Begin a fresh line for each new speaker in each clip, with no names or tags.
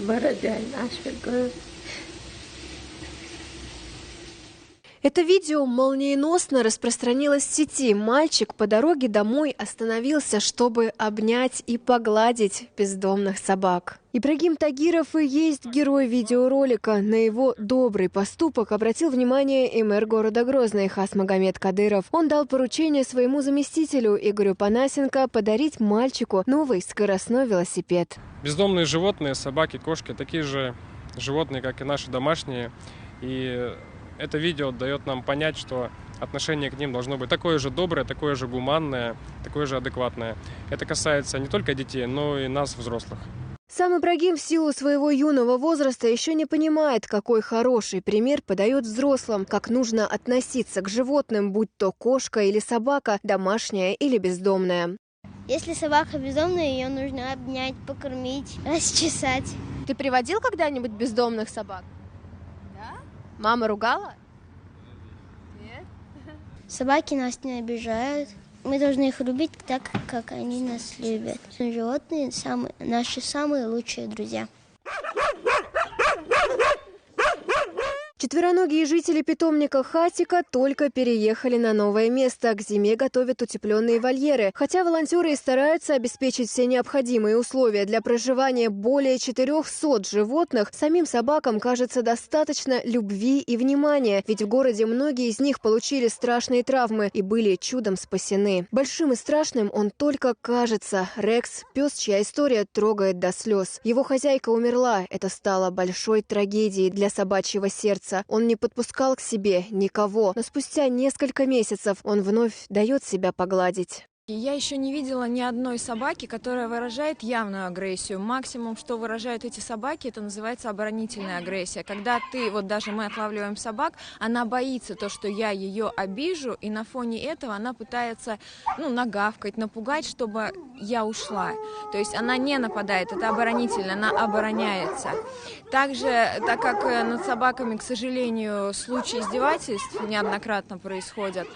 Бородянь, ашфигу.
Это видео молниеносно распространилось в сети. Мальчик по дороге домой остановился, чтобы обнять и погладить бездомных собак. Ибрагим Тагиров и есть герой видеоролика. На его добрый поступок обратил внимание и мэр города Грозный Хасмагомед Кадыров. Он дал поручение своему заместителю Игорю Панасенко подарить мальчику новый скоростной велосипед.
Бездомные животные, собаки, кошки, такие же животные, как и наши домашние. И это видео дает нам понять, что отношение к ним должно быть такое же доброе, такое же гуманное, такое же адекватное. Это касается не только детей, но и нас, взрослых.
Сам Ибрагим в силу своего юного возраста еще не понимает, какой хороший пример подает взрослым, как нужно относиться к животным, будь то кошка или собака, домашняя или бездомная.
Если собака бездомная, ее нужно обнять, покормить, расчесать.
Ты приводил когда-нибудь бездомных собак? Да? Мама ругала? Нет?
Собаки нас не обижают. Мы должны их любить так, как они нас любят. Животные наши самые лучшие друзья.
Четвероногие жители питомника Хатика только переехали на новое место. К зиме готовят утепленные вольеры. Хотя волонтеры и стараются обеспечить все необходимые условия для проживания более 400 животных, самим собакам, кажется, достаточно любви и внимания. Ведь в городе многие из них получили страшные травмы и были чудом спасены. Большим и страшным он только кажется. Рекс – пес, чья история трогает до слез. Его хозяйка умерла. Это стало большой трагедией для собачьего сердца. Он не подпускал к себе никого, но спустя несколько месяцев он вновь дает себя погладить.
Я еще не видела ни одной собаки, которая выражает явную агрессию. Максимум, что выражают эти собаки, это называется оборонительная агрессия. Когда даже мы отлавливаем собак, она боится то, что я ее обижу, и на фоне этого она пытается, нагавкать, напугать, чтобы я ушла. То есть она не нападает, это оборонительно, она обороняется. Также, так как над собаками, к сожалению, случаи издевательств неоднократно происходят,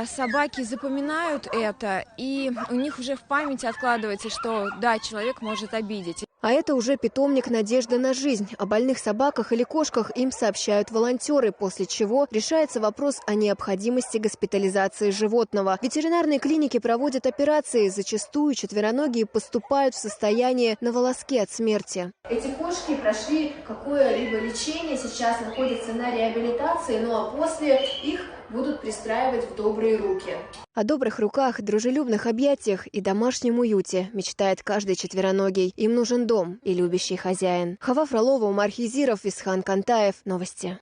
собаки запоминают это, и у них уже в памяти откладывается, что да, человек может обидеть.
А это уже питомник «Надежда на жизнь». О больных собаках или кошках им сообщают волонтеры, после чего решается вопрос о необходимости госпитализации животного. Ветеринарные клиники проводят операции. Зачастую четвероногие поступают в состояние на волоске от смерти. Эти кошки прошли какое-либо лечение, сейчас находятся на реабилитации, а после их будут пристраивать в добрые руки. О добрых руках, дружелюбных объятиях и домашнем уюте мечтает каждый четвероногий. Им нужен дом и любящий хозяин. Хава Фролова, Умар Хизиров, Исхан Кантаев. Новости.